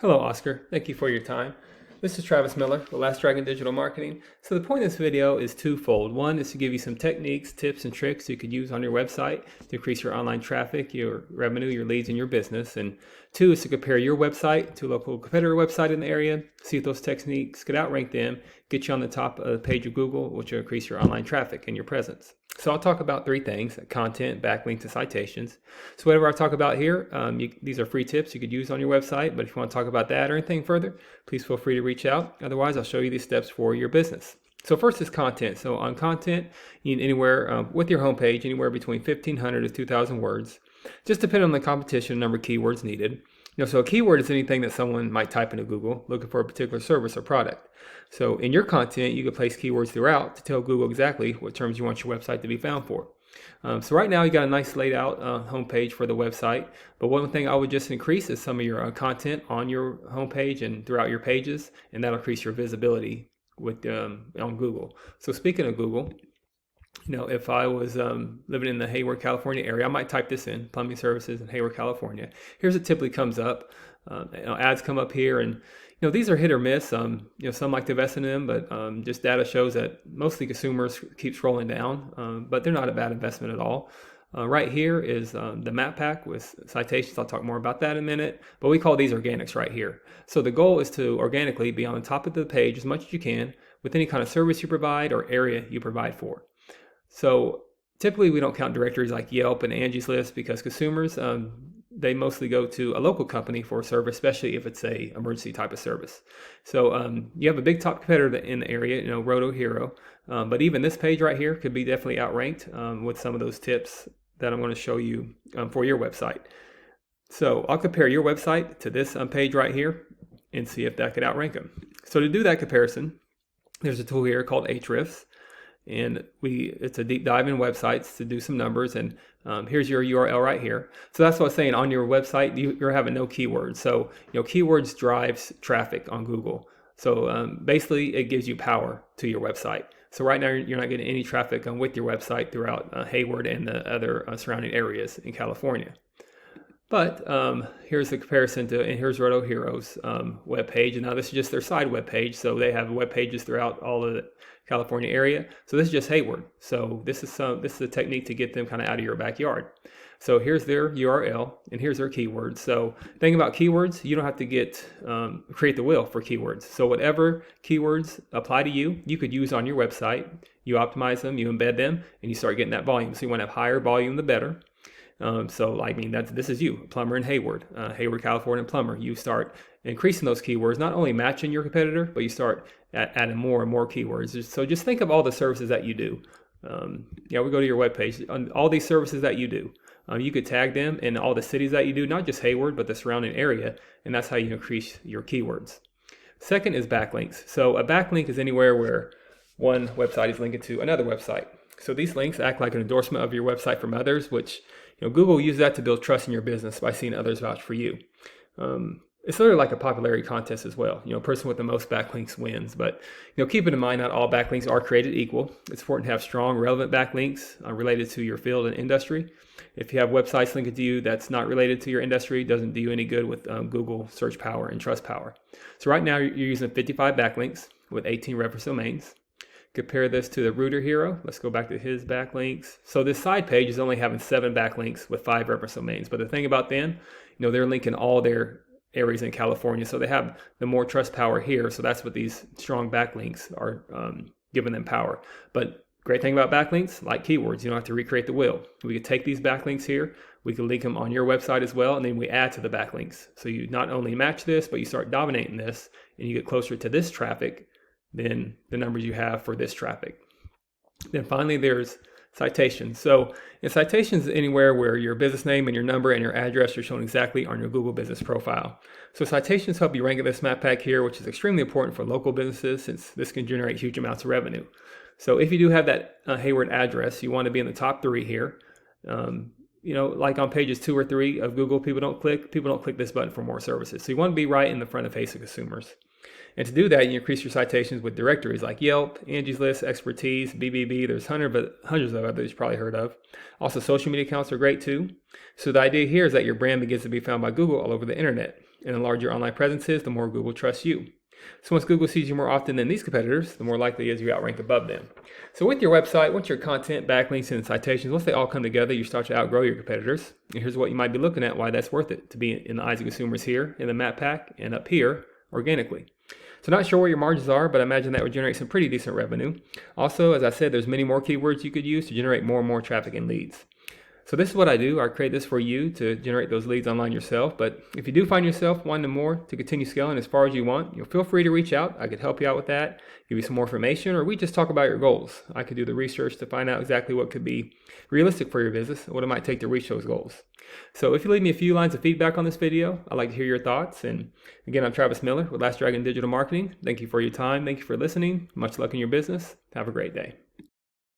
Hello, Oscar. Thank you for your time. This is Travis Miller with Last Dragon Digital Marketing. So the point of this video is twofold. One is to give you some techniques, tips, and tricks you could use on your website to increase your online traffic, your revenue, your leads, and your business. And two is to compare your website to a local competitor website in the area, see if those techniques could outrank them, get you on the top of the page of Google, which will increase your online traffic and your presence. So I'll talk about three things: content, backlinks, and citations. So whatever I talk about here, these are free tips you could use on your website, but if you want to talk about that or anything further, please feel free to reach out. Otherwise, I'll show you these steps for your business. So first is content. So on content, you need anywhere with your homepage, anywhere between 1,500 to 2,000 words, just depending on the competition, number of keywords needed. So a keyword is anything that someone might type into Google looking for a particular service or product. So in your content, you can place keywords throughout to tell Google exactly what terms you want your website to be found for. So right now you got a nice laid out homepage for the website, but one thing I would just increase is some of your content on your homepage and throughout your pages, and that'll increase your visibility with on Google. So speaking of Google, if I was living in the Hayward, California area, I might type this in: plumbing services in Hayward, California. Here's what typically comes up. Ads come up here, and these are hit or miss. Some like to invest in them, but just data shows that mostly consumers keep scrolling down, but they're not a bad investment at all. Right here is the map pack with citations. I'll talk more about that in a minute, but we call these organics right here. So the goal is to organically be on the top of the page as much as you can with any kind of service you provide or area you provide for. So typically we don't count directories like Yelp and Angie's List because consumers, they mostly go to a local company for a service, especially if it's a emergency type of service. So you have a big top competitor in the area, Roto Hero, but even this page right here could be definitely outranked with some of those tips that I'm going to show you for your website. So I'll compare your website to this page right here and see if that could outrank them. So to do that comparison, there's a tool here called Ahrefs. And it's a deep dive in websites to do some numbers, and here's your URL right here. So that's what I was saying. On your website, you're having no keywords. So keywords drives traffic on Google. So basically, it gives you power to your website. So right now, you're not getting any traffic with your website throughout Hayward and the other surrounding areas in California. But here's the comparison and here's Roto Hero's web page. And now this is just their side web page. So they have web pages throughout all of the California area. So this is just Hayward. So this is a technique to get them kind of out of your backyard. So here's their URL and here's their keywords. So think about keywords. You don't have to create the wheel for keywords. So whatever keywords apply to you, you could use on your website. You optimize them, you embed them, and you start getting that volume. So you want to have higher volume, the better. This is you, plumber in Hayward, California plumber. You start increasing those keywords, not only matching your competitor, but you start adding more and more keywords. So just think of all the services that you do. We go to your webpage, on all these services that you do. You could tag them in all the cities that you do, not just Hayward, but the surrounding area, and that's how you increase your keywords. Second is backlinks. So a backlink is anywhere where one website is linked to another website. So these links act like an endorsement of your website from others, which Google uses that to build trust in your business by seeing others vouch for you. It's sort of like a popularity contest as well. A person with the most backlinks wins. But keep in mind, not all backlinks are created equal. It's important to have strong, relevant backlinks related to your field and industry. If you have websites linked to you that's not related to your industry, it doesn't do you any good with Google search power and trust power. So right now you're using 55 backlinks with 18 reference domains. Compare this to the Roto Hero. Let's go back to his backlinks. So this side page is only having 7 backlinks with 5 reference domains. But the thing about them, they're linking all their areas in California. So they have the more trust power here. So that's what these strong backlinks are giving them power. But great thing about backlinks, like keywords, you don't have to recreate the wheel. We could take these backlinks here. We can link them on your website as well. And then we add to the backlinks. So you not only match this, but you start dominating this and you get closer to this traffic than the numbers you have for this traffic. Then finally, there's citations. So in citations, anywhere where your business name and your number and your address are shown exactly on your Google business profile. So citations help you rank in this map pack here, which is extremely important for local businesses since this can generate huge amounts of revenue. So if you do have that Hayward address, you want to be in the top 3 here. Like on pages 2 or 3 of Google, people don't click this button for more services. So you want to be right in the front of face of consumers. And to do that, you increase your citations with directories like Yelp, Angie's List, Expertise, BBB. There's hundreds of others you've probably heard of. Also, social media accounts are great too. So the idea here is that your brand begins to be found by Google all over the internet. And the larger your online presence is, the more Google trusts you. So once Google sees you more often than these competitors, the more likely it is you outrank above them. So with your website, once your content, backlinks, and citations, once they all come together, you start to outgrow your competitors. And here's what you might be looking at, why that's worth it to be in the eyes of consumers here in the map pack and up here organically. So not sure what your margins are, but I imagine that would generate some pretty decent revenue. Also, as I said, there's many more keywords you could use to generate more and more traffic and leads. So this is what I do. I create this for you to generate those leads online yourself. But if you do find yourself wanting more to continue scaling as far as you want, feel free to reach out. I could help you out with that, give you some more information, or we just talk about your goals. I could do the research to find out exactly what could be realistic for your business and what it might take to reach those goals. So if you leave me a few lines of feedback on this video, I'd like to hear your thoughts. And again, I'm Travis Miller with Last Dragon Digital Marketing. Thank you for your time. Thank you for listening. Much luck in your business. Have a great day.